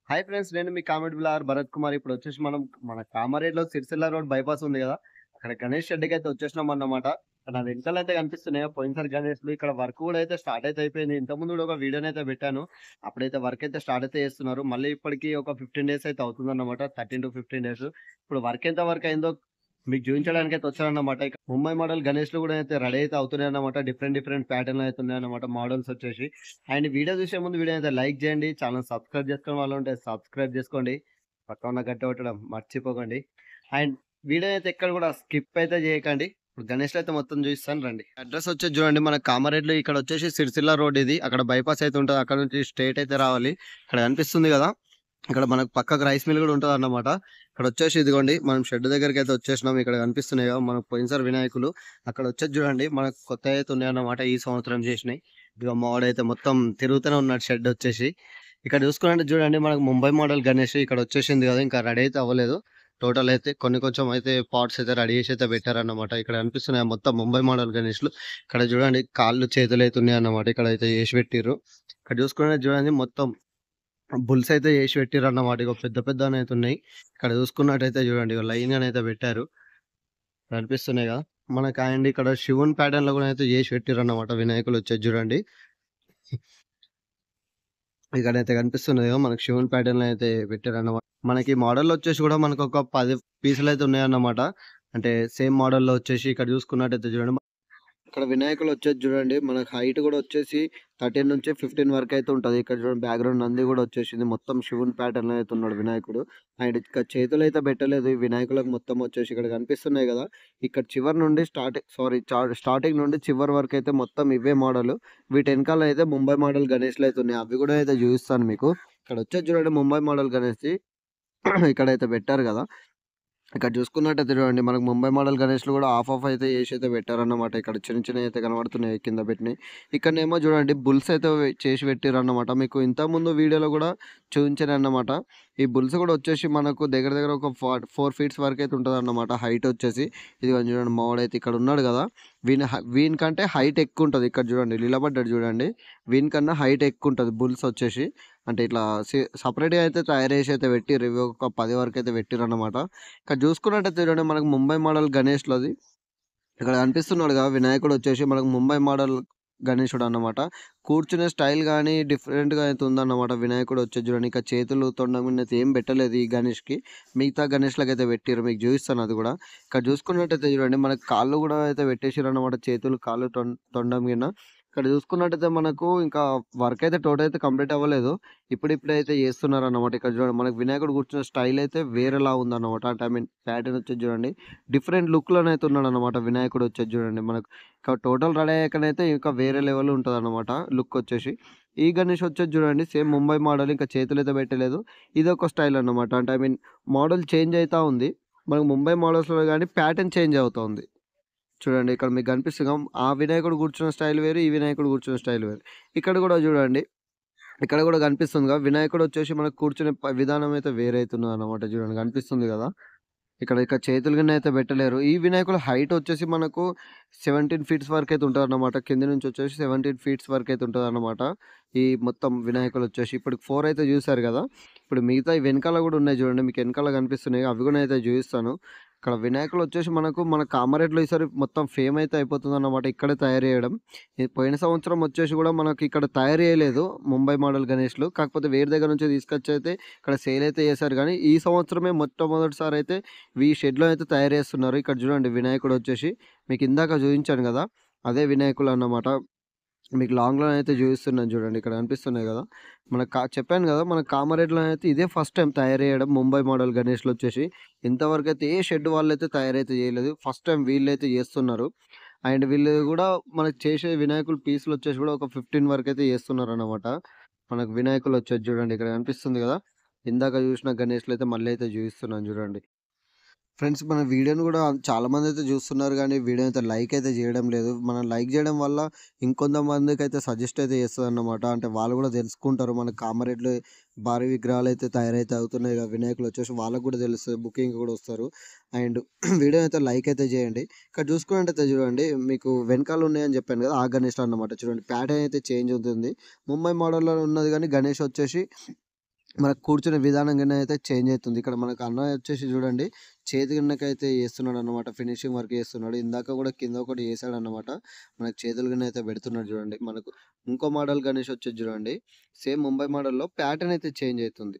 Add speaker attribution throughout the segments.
Speaker 1: Hi friends. నేను మీ comedy blogger Bharat Kumar. ఇప్పుడొచ్చేసి మనం మన కామారెడ్డిలో సిరిసిల్ల రోడ్ బైపాస్ ఉంది గదా! అక్కడ గణేష్ షెడ్‌కైతే వచ్చేసినామన్నమాట. నా వెనకాలైతే కనిపిస్తున్నాయో పోయినసారి గణేష్‌లు. ఇక్కడ వర్క్ గూడా అయితే స్టార్ట్ అయితే అయిపోయింది. ఇంతకుముందు గూడా ఒక వీడియోనైతే పెట్టాను. అప్పుడైతే వర్క్ అయితే స్టార్ట్ అయితే చేస్తున్నారు. మళ్ళీ ఇప్పటికి ఒక 15 డేస్ అయితే అవుతుందన్నమాట. 13-15 డేస్. ఇప్పుడు వర్క్ ఎంత వరకు అయిందో మీకు చూయించడానికైతే వచ్చానన్నమాట. ఇక ముంబై మోడల్ గణేష్‌లు గూడా అయితే రెడీ అయితే అవుతున్నాయన్నమాట. డిఫరెంట్ డిఫరెంట్ ప్యాటర్న్‌లో అయితే ఉన్నాయన్నమాట మోడల్స్ వచ్చేసి. అండ్ వీడియో చూసే ముందు వీడియో అయితే లైక్ చేయండి. ఛానెల్ సబ్స్క్రైబ్ చేసుకునే వాళ్ళు ఉంటే సబ్స్క్రైబ్ చేసుకోండి. పక్కన ఉన్న గంట కొట్టడం మర్చిపోకండి. అండ్ వీడియో అయితే ఎక్కడ కూడా స్కిప్ అయితే చేయకండి. ఇప్పుడు గణేష్‌లో అయితే మొత్తం చూపిస్తాను రండి. అడ్రెస్ వచ్చేసి చూడండి, మన కామారెడ్డిలో ఇక్కడ వచ్చేసి సిరిసిల్ల రోడ్ ఇది. అక్కడ బైపాస్ అయితే ఉంటది. అక్కడ నుంచి స్ట్రెయిట్ అయితే రావాలి. ఇక్కడ కనిపిస్తుంది కదా! ఇక్కడ మనకు పక్కకు రైస్ మిల్ కూడా ఉంటదన్నమాట. ఇక్కడ వచ్చేసి ఇదిగోండి మనం షెడ్ దగ్గరికి అయితే వచ్చేసినాం. ఇక్కడ కనిపిస్తున్నాయి కదా! మనకు పోయినసారి వినాయకులు. అక్కడ వచ్చేసి చూడండి మనకు కొత్తయి అయితే ఉన్నాయన్నమాట. ఈ సంవత్సరం చేసినయి. ఇదిగో మా వాడైతే మొత్తం తిరుగుతూనే ఉన్నాడు షెడ్ వచ్చేసి. ఇక్కడ చూసుకున్నట్టే చూడండి మనకు ముంబై మోడల్ గణేష్ ఇక్కడ వచ్చేసింది కదా! ఇంకా రెడీ అయితే అవ్వలేదు. టోటల్ అయితే కొన్ని కొంచెం అయితే పార్ట్స్ అయితే రెడీ చేసి అయితే పెట్టారన్నమాట. ఇక్కడ కనిపిస్తున్నాయి మొత్తం ముంబై మోడల్ గణేష్‌లు. ఇక్కడ చూడండి కాళ్ళు చేతులు అయితే ఉన్నాయన్నమాట. ఇక్కడైతే చేసి పెట్టిర్రు. ఇక్కడ చూసుకున్నట్టు చూడండి మొత్తం బుల్స్ అయితే చేసి పెట్టిర్రన్నమాట. ఇగో పెద్ద పెద్దవనైతే ఉన్నాయి. ఇక్కడ చూసుకున్నట్టయితే చూడండి ఇగో లైన్‌గానైతే పెట్టారు. కనిపిస్తున్నాయి కదా! మనకు అండ్ ఇక్కడ శివుని ప్యాటర్న్‌లో కూడా అయితే చేసి పెట్టిర్రన్నమాట. వినాయకులు వచ్చేసి చూడండి. ఇక్కడైతే కనిపిస్తున్నది కదా! మనకు శివుని ప్యాటర్న్‌లో అయితే పెట్టారన్నమాట. మనకి మోడల్‌లో వచ్చేసి కూడా మనకొక 10 పీసులైతే ఉన్నాయన్నమాట. అంటే సేమ్ మోడల్‌లో వచ్చేసి ఇక్కడ చూసుకున్నట్టయితే చూడండి. ఇక్కడ వినాయకులొచ్చేసి జూడండి. మనకు హైట్ గూడా వచ్చేసి 13-15 వరకైతే ఉంటది. ఇక్కడ చూడండి బ్యాక్‌గ్రౌండ్ నంది గూడా వచ్చేసింది. మొత్తం శివుని ప్యాటర్న్‌లో అయితే ఉన్నాడు వినాయకుడు. అండ్ ఇక్కడ చేతులైతే పెట్టలేదు. ఈ వినాయకులకు మొత్తం వచ్చేసి ఇక్కడ కనిపిస్తున్నాయి గదా! ఇక్కడ చివరి నుండి స్టార్టింగ్ నుండి చివరి వరకైతే మొత్తం ఇవే మోడలు. వీటి ఎనకాల అయితే ముంబై మోడల్ గణేష్‌లయితే ఉన్నాయి. అవి గూడా అయితే జూయిస్తాను మీకు. ఇక్కడొచ్చేసి చూడండి ముంబై మోడల్ గణేష్‌ది ఇక్కడైతే పెట్టారు గదా! ఇక్కడ చూసుకున్నట్టయితే చూడండి మనకు ముంబై మోడల్ గణేష్‌లు కూడా ఆఫ్ అయితే ఏసైతే పెట్టారన్నమాట. ఇక్కడ చిన్న చిన్నయయితే కనబడుతున్నాయి కింద పెట్టినయి. ఇక్కడనేమో చూడండి బుల్స్ అయితే చేసి పెట్టిర్రన్నమాట. మీకు ఇంతకుముందు వీడియోలో కూడా చూయించానన్నమాట. ఈ బుల్స్ కూడా వచ్చేసి మనకు దగ్గర దగ్గర ఒక 4 ఫీట్స్ వరకైతే ఉంటదన్నమాట హైట్ వచ్చేసి. ఇదిగోండి చూడండి మావోడైతే ఇక్కడ ఉన్నాడు కదా! వీనికంటే హైట్ ఎక్కువుంటది. ఇక్కడ చూడండి నిలబడ్డాడు చూడండి. వీనికన్నా హైట్ ఎక్కువుంటది బుల్స్ వచ్చేసి. అంటే ఇట్లా సెపరేట్‌గా అయితే తయారు చేసి అయితే పెట్టిర్రు. ఇవి ఒక 10 వరకైతే పెట్టిర్రన్నమాట. ఇక్కడ చూసుకున్నట్టయితే చూడండి మనకు ముంబై మోడల్ గణేష్‌లోది ఇక్కడ కనిపిస్తున్నాడుగా వినాయకుడొచ్చేసి మనకు ముంబై మోడల్ గణేశుడన్నమాట. కూర్చునే స్టైల్ గాని డిఫరెంట్‌గా అయితే ఉందన్నమాట. వినాయకుడొచ్చేసి చూడండి. ఇక చేతులు, తొండం మీదనైతే ఏం పెట్టలేదు ఈ గణేష్‌కి. మిగతా గణేష్‌లకైతే పెట్టిర్రు. మీకు చూపిస్తాను అది గూడా. ఇక్కడ చూసుకున్నట్టయితే చూడండి మనకు కాళ్ళు గూడా అయితే పెట్టేసిర్రన్నమాట. చేతులు, కాళ్ళు, తొండం గిన. ఇక్కడ చూసుకున్నట్టయితే మనకు ఇంకా వర్క్ అయితే టోటల్ అయితే కంప్లీట్ అవ్వలేదు. ఇప్పుడిప్పుడైతే చేస్తున్నారన్నమాట. ఇక్కడ చూడండి మనకు వినాయకుడు కూర్చున్న స్టైల్ అయితే వేరేలా ఉందన్నమాట. అంటే ఐ మీన్ ప్యాటర్న్ వచ్చేసి చూడండి. డిఫరెంట్ లుక్‌లోనైతే ఉన్నాడన్నమాట వినాయకుడు వచ్చేసి చూడండి. మనకు టోటల్ రెడీ అయ్యాకనైతే ఇంకా వేరే లెవెల్ ఉంటదన్నమాట లుక్ వచ్చేసి. ఈ గణేష్ వచ్చేసి చూడండి సేమ్ ముంబై మోడల్ ఇంకా చేతులైతే పెట్టలేదు. ఇదొక స్టైల్ అన్నమాట. అంటే ఐ మీన్ మోడల్ చేంజ్ అయితా ఉంది. మనకు ముంబై మోడల్స్‌లో గాని ప్యాటర్న్ చేంజ్ అవుతా ఉంది. చూడండి ఇక్కడ మీకు కనిపిస్తుందిగా ఆ వినాయకుడు కూర్చున్న స్టైల్ వేరు. ఈ వినాయకుడు కూర్చున్న స్టైల్ వేరు. ఇక్కడ కూడా చూడండి. ఇక్కడ కూడా కనిపిస్తుందిగా వినాయకుడు వచ్చేసి మనకు కూర్చునే విధానం అయితే వేరైతున్నదన్నమాట. చూడండి కనిపిస్తుంది కదా! ఇక్కడ చేతులు గిన అయితే పెట్టలేరు. ఈ వినాయకుడు హైట్ వచ్చేసి మనకు 17 ఫీట్స్ వరకైతే ఉంటదన్నమాట. కింద నుంచి వచ్చేసి 17 ఫీట్స్ వరకైతే ఉంటదన్నమాట. ఈ మొత్తం వినాయకులొచ్చేసి. ఇప్పటికి 4 అయితే చూసారు గదా! ఇప్పుడు మిగతాయి వెనకాల గూడా ఉన్నాయి చూడండి. మీకు వెనకాల కనిపిస్తున్నాయి. అవి గూడా అయితే చూపిస్తాను. ఇక్కడ వినాయకులొచ్చేసి మనకు మన కామారెడ్డిలో ఈసారి మొత్తం ఫేమ్ అయితే అయిపోతుందన్నమాట. ఇక్కడే తయారు చేయడం. ఈ పోయిన సంవత్సరం వచ్చేసి గూడా మనకి ఇక్కడ తయారు చేయలేదు ముంబై మోడల్ గణేష్‌లు. కాకపోతే వేరే దగ్గర నుంచి తీసుకొచ్చయితే ఇక్కడ సేల్ అయితే చేశారు గానీ, ఈ సంవత్సరమే మొట్టమొదటిసారి అయితే ఈ షెడ్‌లో అయితే తయారు చేస్తున్నారు. ఇక్కడ చూడండి వినాయకుడొచ్చేసి మీకు ఇందాక చూయించాను గదా! అదే వినాయకులన్నమాట. మీకు లాంగ్‌లో అయితే చూపిస్తున్నాను చూడండి. ఇక్కడ కనిపిస్తున్నాయి గదా! చెప్పాను గదా! మన కామారెడ్డిలో అయితే ఇదే ఫస్ట్ టైమ్ తయారు చేయడం ముంబై మోడల్ గణేష్‌లొచ్చేసి. ఇంతవరకైతే ఏ షెడ్ వాళ్ళైతే తయారైతే చేయలేదు. ఫస్ట్ టైమ్ వీళ్ళైతే చేస్తున్నారు. అండ్ వీళ్ళు గూడా మనకు చేసే వినాయకుల పీసులొచ్చేసి గూడా ఒక 15 వరకైతే చేస్తున్నారన్నమాట. మనకు వినాయకులొచ్చేసి చూడండి ఇక్కడ కనిపిస్తుంది గదా! ఇందాక చూసిన గణేష్‌లయితే మళ్ళీ అయితే చూపిస్తున్నాను చూడండి. ఫ్రెండ్స్ మన వీడియోని గూడా చాలామందైతే జూస్తున్నారు గానీ, వీడియో అయితే లైక్ అయితే జేయడం లేదు. మనం లైక్ జేయడం వల్ల ఇంకొంతమందికైతే సజెస్ట్ అయితే చేస్తదన్నమాట. అంటే వాళ్ళు గూడా తెలుసుకుంటారు. మన కామారెడ్డిలో భారీ విగ్రహాలైతే తయారైతే అవుతున్నాయి గదా! వినాయకులొచ్చేసి వాళ్ళకి గూడా తెలుస్తది. బుకింగ్‌కి గూడా వస్తారు. అండ్ వీడియో అయితే లైక్ అయితే జేయండి. ఇక్కడ చూసుకున్నట్టయితే చూడండి మీకు వెనకాల ఉన్నాయని జెప్పాను గదా! ఆ గణేష్‌లు అన్నమాట. చూడండి ప్యాటర్న్ అయితే చేంజ్ అవుతుంది. ముంబై మోడల్‌లో ఉన్నది గానీ గణేష్ వచ్చేసి మనకు కూర్చునే విధానం గాని అయితే చేంజ్ అయితుంది. ఇక్కడ మనకు అన్నయ్య వచ్చేసి చూడండి చేతి గిన్నెకైతే ఏస్తున్నాడన్నమాట. ఫినిషింగ్ వర్క్ చేస్తున్నాడు. ఇందాక కూడా కింద ఒకటి ఏసాడన్నమాట. మనకు చేతులు గిన్నె అయితే పెడుతున్నాడు చూడండి. మనకు ఇంకో మోడల్ గణేష్ వచ్చేసి చూడండి. సేమ్ ముంబై మోడల్‌లో ప్యాటర్న్ అయితే చేంజ్ అయితుంది.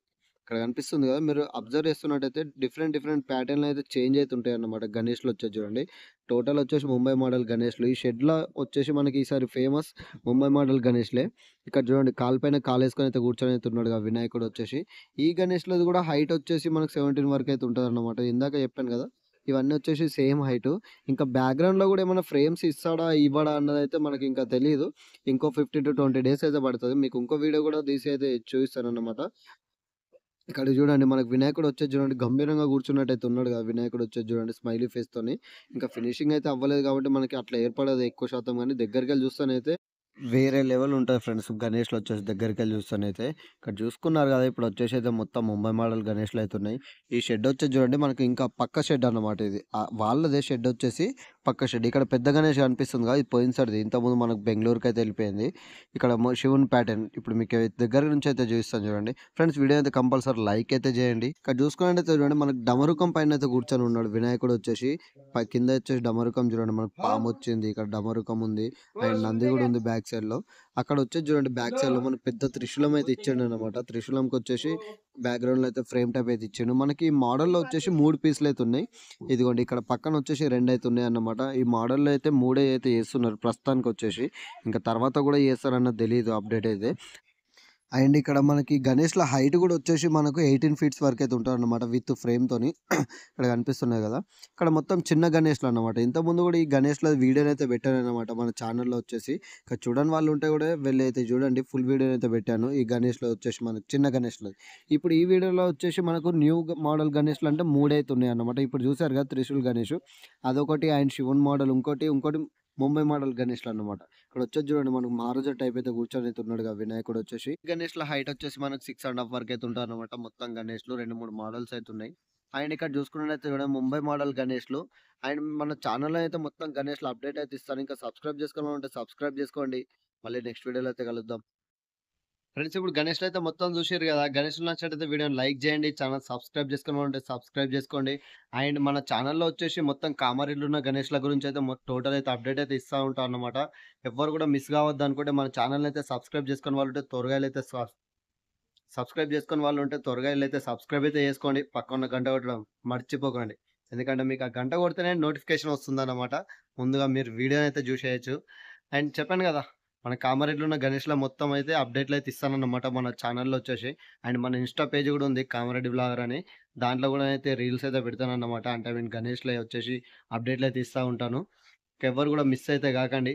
Speaker 1: ఇక్కడ కనిపిస్తుంది కదా! మీరు అబ్జర్వ్ చేస్తున్నట్టయితే డిఫరెంట్ ప్యాటర్న్‌లు అయితే చేంజ్ అయితుంటాయన్నమాట. గణేష్‌లో వచ్చేసి చూడండి. టోటల్ వచ్చేసి ముంబై మోడల్ గణేష్‌లు. ఈ షెడ్‌లో వచ్చేసి మనకి ఈసారి ఫేమస్ ముంబై మోడల్ గణేష్‌లే. ఇక్కడ చూడండి కాలు పైన కాలేసుకొని అయితే కూర్చొని అయితే ఉన్నాడుగా వినాయకుడు వచ్చేసి. ఈ గణేష్‌లోది కూడా హైట్ వచ్చేసి మనకు 17 వరకు అయితే ఉంటదన్నమాట. ఇందాక చెప్పాను కదా! ఇవన్నీ వచ్చేసి సేమ్ హైటు. ఇంకా బ్యాక్‌గ్రౌండ్‌లో కూడా ఏమైనా ఫ్రేమ్స్ ఇస్తాడా? ఇవ్వడా? అన్నదైతే మనకి ఇంకా తెలీదు. ఇంకో 15-20 డేస్ అయితే పడతది. మీకు ఇంకో వీడియో కూడా తీసి అయితే చూపిస్తానన్నమాట. ఇక్కడ చూడండి మనకు వినాయకుడు వచ్చేసి చూడండి గంభీరంగా కూర్చున్నట్టయితే ఉన్నాడు కదా! వినాయకుడు వచ్చేసి చూడండి స్మైలీ ఫేస్‌తోని. ఇంకా ఫినిషింగ్ అయితే అవ్వలేదు కాబట్టి మనకి అట్లా ఏర్పడదు ఎక్కువ శాతం గానీ దగ్గరికెళ్ళి చూస్తేనైతే వేరే లెవెల్ ఉంటది ఫ్రెండ్స్. గణేష్‌లు వచ్చేసి దగ్గరికెళ్ళి చూస్తేనైతే. ఇక్కడ చూసుకున్నారు కదా! ఇప్పుడు వచ్చేసి అయితే మొత్తం ముంబై మోడల్ గణేష్‌లు అయితే ఉన్నాయి. ఈ షెడ్ వచ్చేసి చూడండి మనకి ఇంకా పక్క షెడ్ అన్నమాట ఇది. వాళ్ళదే షెడ్ వచ్చేసి పక్క షెడ్. ఇక్కడ పెద్ద గణేష్ కనిపిస్తుంది కదా! ఇది పోయినసారిది. ఇంతకుముందు మనకు బెంగుళూరుకైతే వెళ్ళిపోయింది. ఇక్కడ శివుని ప్యాటర్న్ ఇప్పుడు మీకు దగ్గర నుంచి అయితే చూపిస్తాను చూడండి. ఫ్రెండ్స్ వీడియో అయితే కంపల్సరీ లైక్ అయితే చేయండి. ఇక్కడ చూసుకున్నట్టయితే చూడండి మనకు డమరుకం పైన అయితే కూర్చొని ఉన్నాడు వినాయకుడు వచ్చేసి. కింద వచ్చేసి డమరుకం చూడండి మనకు పాము వచ్చింది. ఇక్కడ డమరుకం ఉంది. అండ్ నంది కూడా ఉంది బ్యాక్ సైడ్‌లో. అక్కడ వచ్చేసి చూడండి బ్యాక్ సైడ్‌లో మనకు పెద్ద త్రిశూలం అయితే ఇచ్చిండనమాట. త్రిశూలంకొచ్చేసి బ్యాక్‌గ్రౌండ్‌లో అయితే ఫ్రేమ్ టైప్ అయితే ఇచ్చిండు. మనకి మోడల్‌లో వచ్చేసి 3 పీసులు అయితే ఉన్నాయి. ఇదిగోండి ఇక్కడ పక్కన వచ్చేసి 2 అయితే ఉన్నాయన్నమాట. ఈ మోడల్‌లో అయితే 3 అయితే ఏస్తున్నారు ప్రస్తుతానికొచ్చేసి. ఇంకా తర్వాత కూడా ఏస్తారన్నది తెలీదు అప్డేట్ అయితే. అండ్ ఇక్కడ మనకి గణేష్‌ల హైట్ గూడా వచ్చేసి మనకు 18 ఫీట్స్ వరకైతే ఉంటారనమాట విత్ ఫ్రేమ్‌తోని. ఇక్కడ కనిపిస్తున్నాయి గదా! ఇక్కడ మొత్తం చిన్న గణేష్‌లన్నమాట. ఇంతకుముందు గూడా ఈ గణేష్‌ల వీడియోనైతే పెట్టాననమాట మన ఛానెల్‌లో వచ్చేసి. ఇక్కడ చూడని వాళ్ళు ఉంటే గూడా వెళ్ళైతే చూడండి ఫుల్ వీడియోనైతే పెట్టాను. ఈ గణేష్‌లో వచ్చేసి మనకు చిన్న గణేష్‌లది. ఇప్పుడు ఈ వీడియోలో వచ్చేసి మనకు న్యూ మోడల్ గణేష్‌లు అంటే 3 అయితే ఉన్నాయన్నమాట. ఇప్పుడు చూసారు గదా! త్రిశూల్ గణేషు. అదొకటి అండ్ శివుని మోడల్ ఇంకోటి ముంబై మోడల్ గణేష్‌లన్నమాట. ఇక్కడొచ్చేసి చూడండి మనకు మహారాజా టైప్ అయితే కూర్చొనైతే ఉన్నాడుగా వినాయకుడు వచ్చేసి. గణేష్‌ల హైట్ వచ్చేసి మనకు 6½ వరకు అయితే ఉంటారనమాట. మొత్తం గణేష్‌లు 2, 3 మోడల్స్ అయితే ఉన్నాయి. అండ్ ఇక్కడ చూసుకున్నట్లయితే చూడండి ముంబై మోడల్ గణేష్‌లు అండ్ మన ఛానెల్‌లో అయితే మొత్తం గణేష్‌ల అప్డేట్ అయితే ఇస్తాను. ఇంకా సబ్స్క్రైబ్ చేసుకోవాలంటే సబ్స్క్రైబ్ చేసుకోండి. మళ్ళీ నెక్స్ట్ వీడియోలో అయితే కలుద్దాం. ఫ్రెండ్స్ ఇప్పుడు గణేష్‌లు అయితే మొత్తం చూసిర్రు కదా! గణేష్‌లు నచ్చినట్టయితే వీడియోని లైక్ చేయండి. ఛానెల్ సబ్స్క్రైబ్ చేసుకోవాలంటే సబ్స్క్రైబ్ చేసుకోండి. అండ్ మన ఛానెల్‌లో వచ్చేసి మొత్తం కామారెడ్డిలో గణేష్‌ల గురించి అయితే టోటల్ అయితే అప్డేట్ అయితే ఇస్తా ఉంటాం అన్నమాట. ఎవ్వరు కూడా మిస్ కావద్దనుకుంటే మన ఛానెల్‌ని అయితే సబ్స్క్రైబ్ చేసుకుని వాళ్ళుంటే త్వరగా ఎళ్ళైతే సబ్స్క్రైబ్ చేసుకుని వాళ్ళుంటే త్వరగా ఎళ్ళైతే సబ్స్క్రైబ్ అయితే చేసుకోండి. పక్కన గంట కొట్టడం మర్చిపోకండి. ఎందుకంటే మీకు ఆ గంట కొడితేనే నోటిఫికేషన్ వస్తుందన్నమాట. ముందుగా మీరు వీడియోనైతే చూసేయొచ్చు. అండ్ చెప్పాను కదా! మన కామారెడ్డిలో ఉన్న గణేష్‌ల మొత్తం అయితే అప్డేట్‌లు అయితే ఇస్తానన్నమాట మన ఛానెల్‌లో వచ్చేసి. అండ్ మన ఇన్‌స్టా పేజ్ కూడా ఉంది కామారెడ్డి వ్లాగర్ అని. దాంట్లో కూడా అయితే రీల్స్ అయితే పెడతానన్నమాట. అంటే ఐ మీన్ గణేష్‌లయి వచ్చేసి అప్డేట్‌లు అయితే ఇస్తా ఉంటాను. ఎవ్వరు కూడా మిస్ అయితే కాకండి.